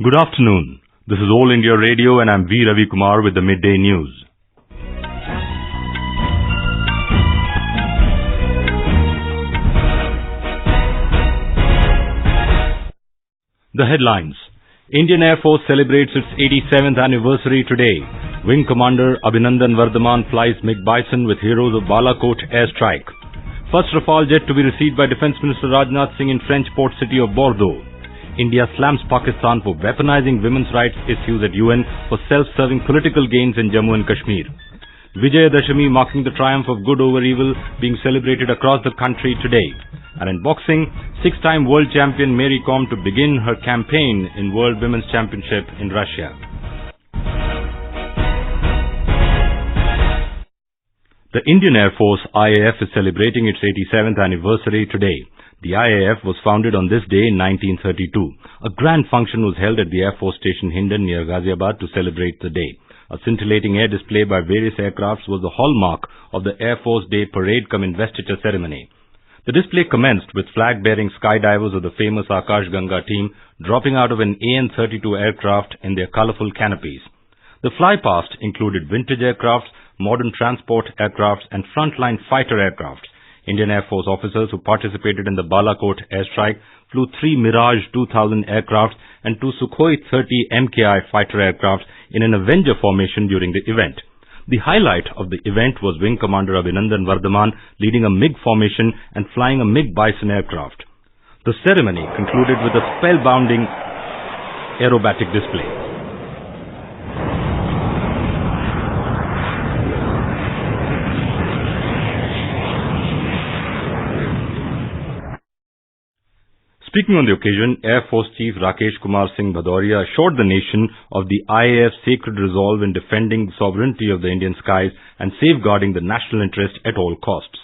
Good afternoon. This is All India Radio and I'm V. Ravi Kumar with the Midday News. The headlines. Indian Air Force celebrates its 87th anniversary today. Wing Commander Abhinandan Varthaman flies MiG Bison with heroes of Balakot airstrike. First Rafale jet to be received by Defence Minister Rajnath Singh in French port city of Bordeaux. India slams Pakistan for weaponizing women's rights issues at UN for self-serving political gains in Jammu and Kashmir. Vijayadashmi marking the triumph of good over evil being celebrated across the country today. And in boxing, 6-time World Champion Mary Kom to begin her campaign in World Women's Championship in Russia. The Indian Air Force IAF is celebrating its 87th anniversary today. The IAF was founded on this day in 1932. A grand function was held at the Air Force Station Hindon near Ghaziabad to celebrate the day. A scintillating air display by various aircrafts was the hallmark of the Air Force Day parade cum investiture ceremony. The display commenced with flag-bearing skydivers of the famous Akash Ganga team dropping out of an AN-32 aircraft in their colorful canopies. The flypast included vintage aircrafts, modern transport aircrafts and frontline fighter aircrafts. Indian Air Force officers who participated in the Balakot airstrike flew 3 Mirage 2000 aircrafts and 2 Sukhoi 30 MKI fighter aircrafts in an Avenger formation during the event. The highlight of the event was Wing Commander Abhinandan Varthaman leading a MiG formation and flying a MiG Bison aircraft. The ceremony concluded with a spellbinding aerobatic display. Speaking on the occasion, Air Force Chief Rakesh Kumar Singh Bhadauria assured the nation of the IAF's sacred resolve in defending the sovereignty of the Indian skies and safeguarding the national interest at all costs.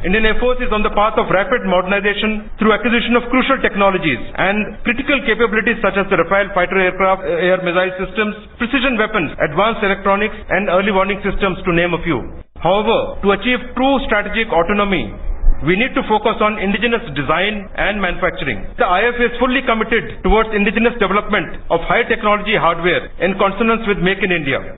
Indian Air Force is on the path of rapid modernization through acquisition of crucial technologies and critical capabilities such as the Rafale fighter aircraft, air missile systems, precision weapons, advanced electronics and early warning systems to name a few. However, to achieve true strategic autonomy, we need to focus on indigenous design and manufacturing. The IAF is fully committed towards indigenous development of high technology hardware in consonance with Make in India.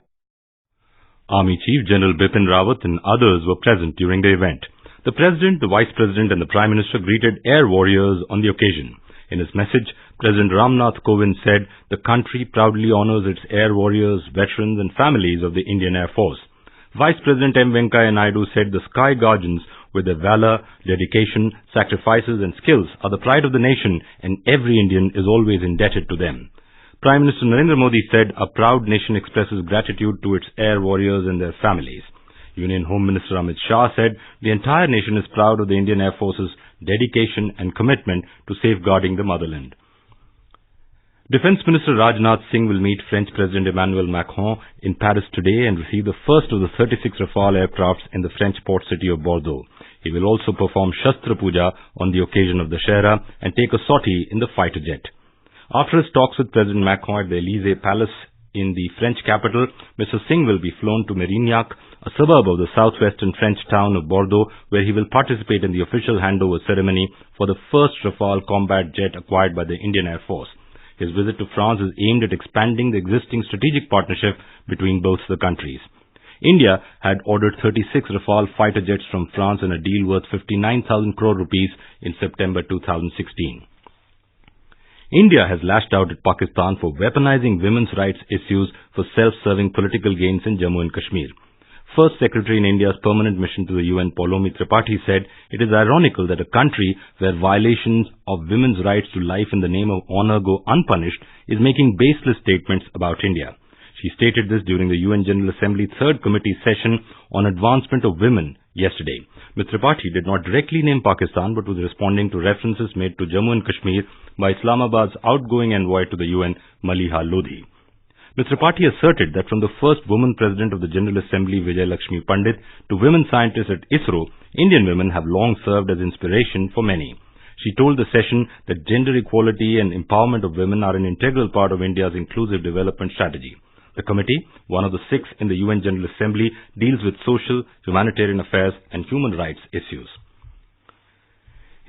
Army Chief General Bipin Rawat and others were present during the event. The President, the Vice President and the Prime Minister greeted air warriors on the occasion. In his message, President Ramnath Kovind said the country proudly honors its air warriors, veterans and families of the Indian Air Force. Vice President M. Venkaiah Naidu said the Sky Guardians, with their valor, dedication, sacrifices and skills, are the pride of the nation and every Indian is always indebted to them. Prime Minister Narendra Modi said a proud nation expresses gratitude to its air warriors and their families. Union Home Minister Amit Shah said the entire nation is proud of the Indian Air Force's dedication and commitment to safeguarding the motherland. Defence Minister Rajnath Singh will meet French President Emmanuel Macron in Paris today and receive the first of the 36 Rafale aircrafts in the French port city of Bordeaux. He will also perform Shastra Puja on the occasion of Dussehra and take a sortie in the fighter jet. After his talks with President Macron at the Élysée Palace in the French capital, Mr. Singh will be flown to Mérignac, a suburb of the southwestern French town of Bordeaux, where he will participate in the official handover ceremony for the first Rafale combat jet acquired by the Indian Air Force. His visit to France is aimed at expanding the existing strategic partnership between both the countries. India had ordered 36 Rafale fighter jets from France in a deal worth 59,000 crore rupees in September 2016. India has lashed out at Pakistan for weaponizing women's rights issues for self-serving political gains in Jammu and Kashmir. First Secretary in India's permanent mission to the UN, Paulomi Tripathi, said it is ironical that a country where violations of women's rights to life in the name of honor go unpunished is making baseless statements about India. She stated this during the UN General Assembly Third Committee session on advancement of women yesterday. Ms. Tripathi did not directly name Pakistan but was responding to references made to Jammu and Kashmir by Islamabad's outgoing envoy to the UN, Maliha Lodhi. Ms. Tripathi asserted that from the first woman president of the General Assembly, Vijayadashmi Pandit, to women scientists at ISRO, Indian women have long served as inspiration for many. She told the session that gender equality and empowerment of women are an integral part of India's inclusive development strategy. The committee, one of the 6 in the UN General Assembly, deals with social, humanitarian affairs and human rights issues.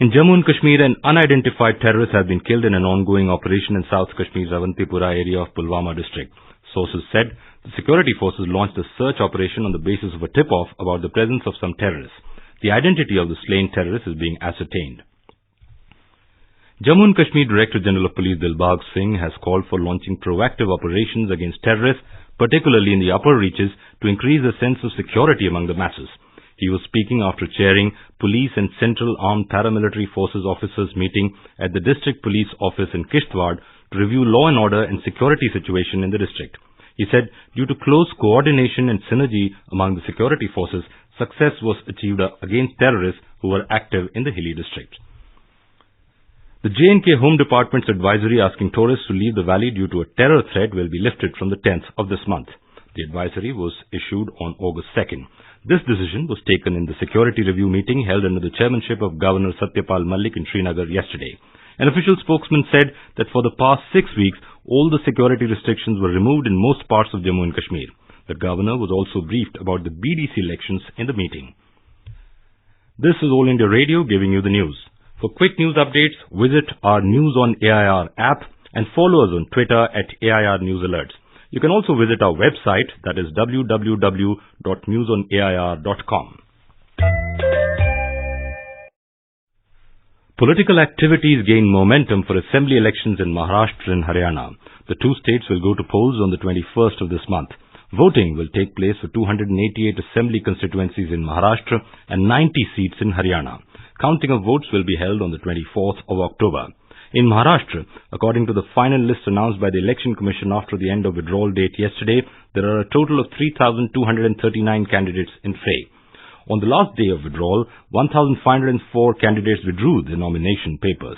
In Jammu and Kashmir, an unidentified terrorist has been killed in an ongoing operation in South Kashmir's Avantipura area of Pulwama district. Sources said the security forces launched a search operation on the basis of a tip-off about the presence of some terrorists. The identity of the slain terrorist is being ascertained. Jammu and Kashmir Director General of Police Dilbagh Singh has called for launching proactive operations against terrorists, particularly in the upper reaches, to increase the sense of security among the masses. He was speaking after chairing Police and Central Armed Paramilitary Forces Officers meeting at the District Police Office in Kishtwar to review law and order and security situation in the district. He said due to close coordination and synergy among the security forces, success was achieved against terrorists who were active in the hilly district. The J&K Home Department's advisory asking tourists to leave the valley due to a terror threat will be lifted from the 10th of this month. The advisory was issued on August 2nd. This decision was taken in the security review meeting held under the chairmanship of Governor Satyapal Malik in Srinagar yesterday. An official spokesman said that for the past 6 weeks, all the security restrictions were removed in most parts of Jammu and Kashmir. The governor was also briefed about the BDC elections in the meeting. This is All India Radio giving you the news. For quick news updates, visit our News on AIR app and follow us on Twitter at AIR News Alerts. You can also visit our website, that is www.newsonair.com. Political activities gain momentum for assembly elections in Maharashtra and Haryana. The two states will go to polls on the 21st of this month. Voting will take place for 288 assembly constituencies in Maharashtra and 90 seats in Haryana. Counting of votes will be held on the 24th of October. In Maharashtra, according to the final list announced by the Election Commission after the end of withdrawal date yesterday, there are a total of 3,239 candidates in fray. On the last day of withdrawal, 1,504 candidates withdrew their nomination papers.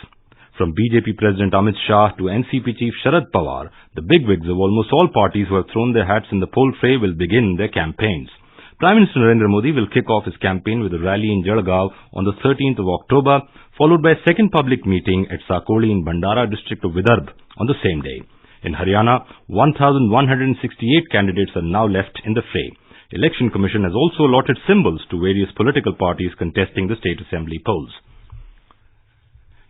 From BJP President Amit Shah to NCP Chief Sharad Pawar, the bigwigs of almost all parties who have thrown their hats in the poll fray will begin their campaigns. Prime Minister Narendra Modi will kick off his campaign with a rally in Jalgaon on the 13th of October, followed by a second public meeting at Sakoli in Bhandara district of Vidarbh on the same day. In Haryana, 1,168 candidates are now left in the fray. Election Commission has also allotted symbols to various political parties contesting the state assembly polls.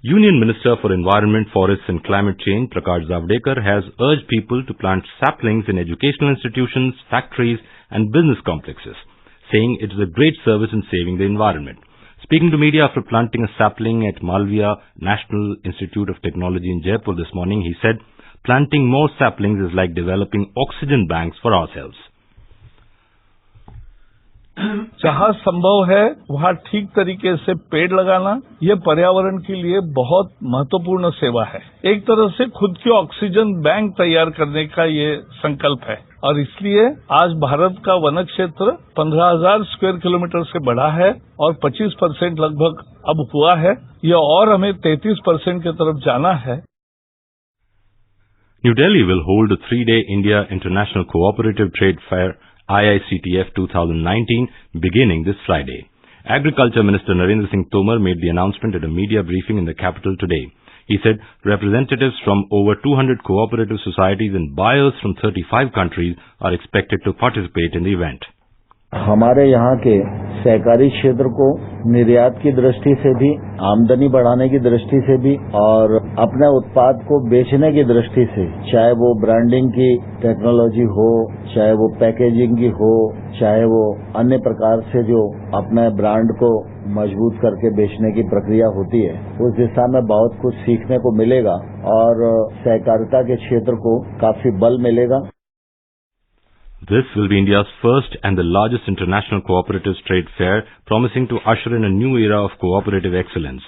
Union Minister for Environment, Forests and Climate Change, Prakash Zavadekar, has urged people to plant saplings in educational institutions, factories and business complexes, saying it is a great service in saving the environment. Speaking to media after planting a sapling at Malviya National Institute of Technology in Jaipur this morning, he said, planting more saplings is like developing oxygen banks for ourselves. जहाँ संभव है वहाँ ठीक तरीके से पेड़ लगाना ये पर्यावरण के लिए बहुत महत्वपूर्ण सेवा है। एक तरह से खुद की ऑक्सीजन बैंक तैयार करने का ये संकल्प है और इसलिए आज भारत का वन क्षेत्र 15,000 स्क्वायर किलोमीटर से बढ़ा है और 25% लगभग अब हुआ है। ये और हमें 33% की तरफ जाना है। New Delhi will hold a 3-day India International Cooperative Trade Fair IICTF 2019 beginning this Friday. Agriculture Minister Narendra Singh Tomar made the announcement at a media briefing in the capital today. He said representatives from over 200 cooperative societies and buyers from 35 countries are expected to participate in the event. हमारे यहाँ के सहकारी क्षेत्र को निर्यात की दृष्टि से भी, आमदनी बढ़ाने की दृष्टि से भी और अपने उत्पाद को बेचने की दृष्टि से, चाहे वो ब्रांडिंग की टेक्नोलॉजी हो, चाहे वो पैकेजिंग की हो, चाहे वो अन्य प्रकार से जो अपने ब्रांड को मजबूत करके बेचने की प्रक्रिया होती है, उस दिशा में बहुत कुछ सीखने को मिलेगा और सहकारिता के क्षेत्र को काफी बल मिलेगा। This will be India's first and the largest international cooperative trade fair, promising to usher in a new era of cooperative excellence.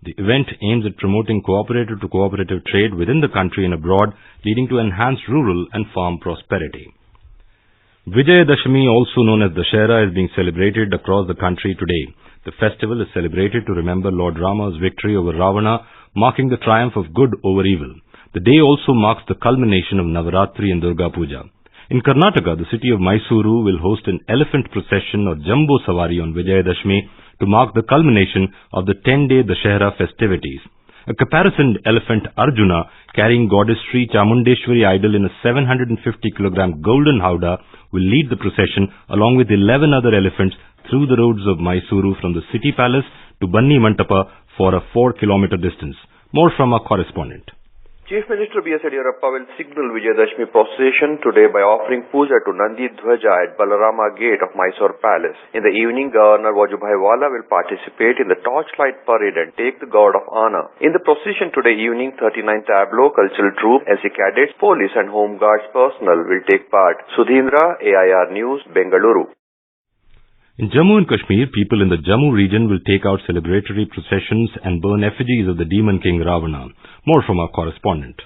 The event aims at promoting cooperative to cooperative trade within the country and abroad, leading to enhanced rural and farm prosperity. Vijayadashmi, also known as Dussehra, is being celebrated across the country today. The festival is celebrated to remember Lord Rama's victory over Ravana, marking the triumph of good over evil. The day also marks the culmination of Navaratri and Durga Puja. In Karnataka, the city of Mysuru will host an elephant procession or Jumbo Savari on Vijayadashmi to mark the culmination of the 10-day Dussehra festivities. A caparisoned elephant Arjuna carrying goddess Sri Chamundeshwari idol in a 750-kilogram golden howdah will lead the procession along with 11 other elephants through the roads of Mysuru from the city palace to Banni Mantapa for a 4-kilometer distance. More from our correspondent. Chief Minister B.S. Yediyurappa will signal Vijayadashmi procession today by offering puja to Nandi Dhwaja at Balarama Gate of Mysore Palace. In the evening, Governor Vajubhai Wala will participate in the torchlight parade and take the guard of honor. In the procession today evening, 39 tableau, cultural troupe, NC cadets, police and home guards personnel will take part. Sudhindra, AIR News, Bengaluru. In Jammu and Kashmir, people in the Jammu region will take out celebratory processions and burn effigies of the demon king Ravana. More from our correspondent.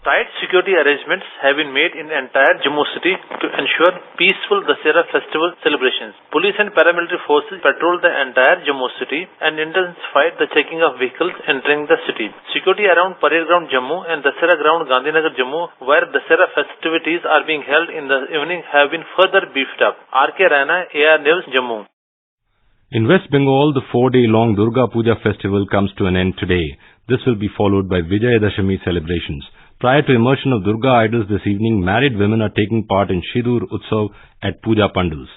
Tight security arrangements have been made in the entire Jammu city to ensure peaceful Dussehra festival celebrations. Police and paramilitary forces patrolled the entire Jammu city and intensified the checking of vehicles entering the city. Security around Parade Ground Jammu and Dussehra Ground Gandhinagar Jammu, where Dussehra festivities are being held in the evening, have been further beefed up. R.K. Rana, AR News, Jammu. In West Bengal, the 4-day-long Durga Puja festival comes to an end today. This will be followed by Vijayadashmi celebrations. Prior to immersion of Durga idols this evening, married women are taking part in Shidur Utsav at Puja Pandals.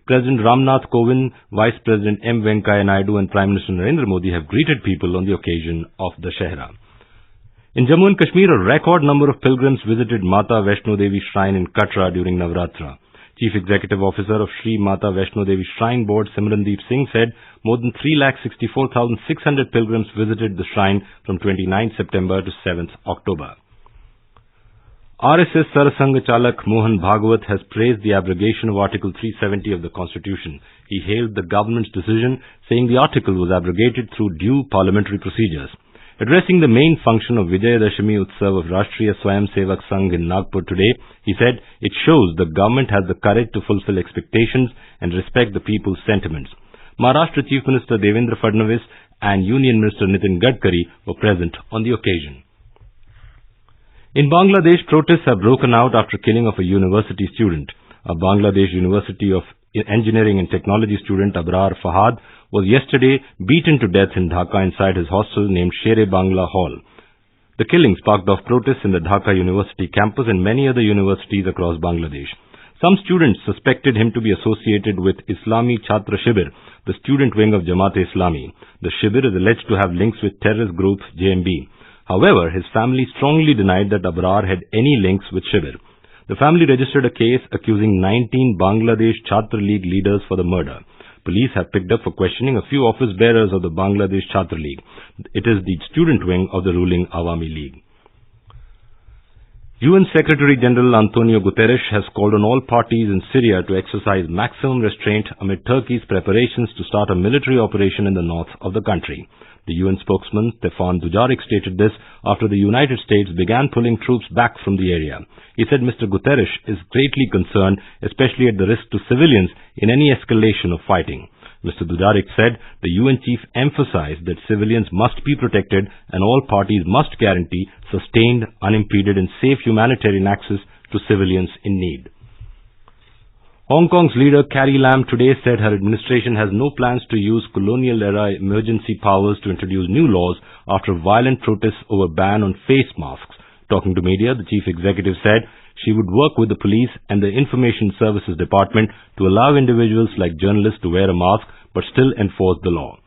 President Ramnath Kovind, Vice President M. Venkaiah Naidu and Prime Minister Narendra Modi have greeted people on the occasion of Dussehra. In Jammu and Kashmir, a record number of pilgrims visited Mata Vaishno Devi Shrine in Katra during Navratra. Chief Executive Officer of Sri Mata Vaishno Devi Shrine Board, Simrandeep Singh, said more than 3,64,600 pilgrims visited the shrine from 29 September to 7th October. RSS Sarasangh Chalak Mohan Bhagwat has praised the abrogation of Article 370 of the Constitution. He hailed the government's decision, saying the article was abrogated through due parliamentary procedures. Addressing the main function of Vijayadashmi Utsav of Rashtriya Swayam Sevak Sangh in Nagpur today, he said it shows the government has the courage to fulfill expectations and respect the people's sentiments. Maharashtra Chief Minister Devendra Fadnavis and Union Minister Nitin Gadkari were present on the occasion. In Bangladesh, protests have broken out after killing of a university student. A Bangladesh University of Engineering and Technology student, Abrar Fahad, was yesterday beaten to death in Dhaka inside his hostel named Sher-e-Bangla Hall. The killing sparked off protests in the Dhaka University campus and many other universities across Bangladesh. Some students suspected him to be associated with Islami Chhatra Shibir, the student wing of Jamaat-e-Islami. The Shibir is alleged to have links with terrorist group JMB. However, his family strongly denied that Abrar had any links with Shibir. The family registered a case accusing 19 Bangladesh Chhatra League leaders for the murder. Police have picked up for questioning a few office bearers of the Bangladesh Chhatra League. It is the student wing of the ruling Awami League. UN Secretary General Antonio Guterres has called on all parties in Syria to exercise maximum restraint amid Turkey's preparations to start a military operation in the north of the country. The UN spokesman Stefan Dujarric stated this after the United States began pulling troops back from the area. He said Mr. Guterres is greatly concerned, especially at the risk to civilians in any escalation of fighting. Mr. Dujarric said the UN chief emphasized that civilians must be protected and all parties must guarantee sustained, unimpeded and safe humanitarian access to civilians in need. Hong Kong's leader Carrie Lam today said her administration has no plans to use colonial-era emergency powers to introduce new laws after violent protests over ban on face masks. Talking to media, the chief executive said she would work with the police and the Information Services Department to allow individuals like journalists to wear a mask but still enforce the law.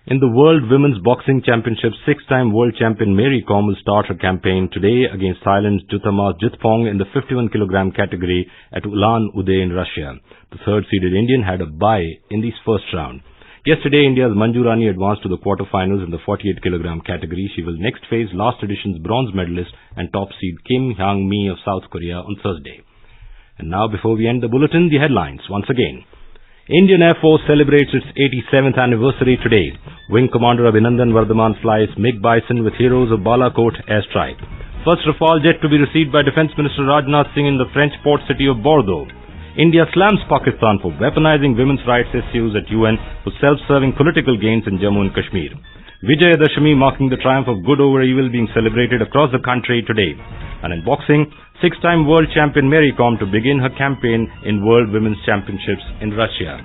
In the World Women's Boxing Championship, 6-time World Champion Mary Kom will start her campaign today against Thailand's Juthamas Jithpong in the 51-kilogram category at Ulan-Ude in Russia. The third-seeded Indian had a bye in the first round. Yesterday, India's Manju Rani advanced to the quarterfinals in the 48-kilogram category. She will next face last edition's bronze medalist and top seed Kim Hyang-mi of South Korea on Thursday. And now, before we end the bulletin, the headlines once again. Indian Air Force celebrates its 87th anniversary today. Wing Commander Abhinandan Varthaman flies MiG Bison with heroes of Balakot airstrike. First Rafale jet to be received by Defence Minister Rajnath Singh in the French port city of Bordeaux. India slams Pakistan for weaponizing women's rights issues at UN for self-serving political gains in Jammu and Kashmir. Vijayadashmi marking the triumph of good over evil being celebrated across the country today. And in boxing, 6-time World Champion Mary Kom to begin her campaign in World Women's Championships in Russia.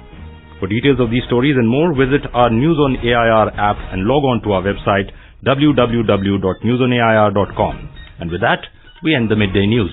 For details of these stories and more, visit our News on AIR app and log on to our website www.newsonair.com. And with that, we end the midday news.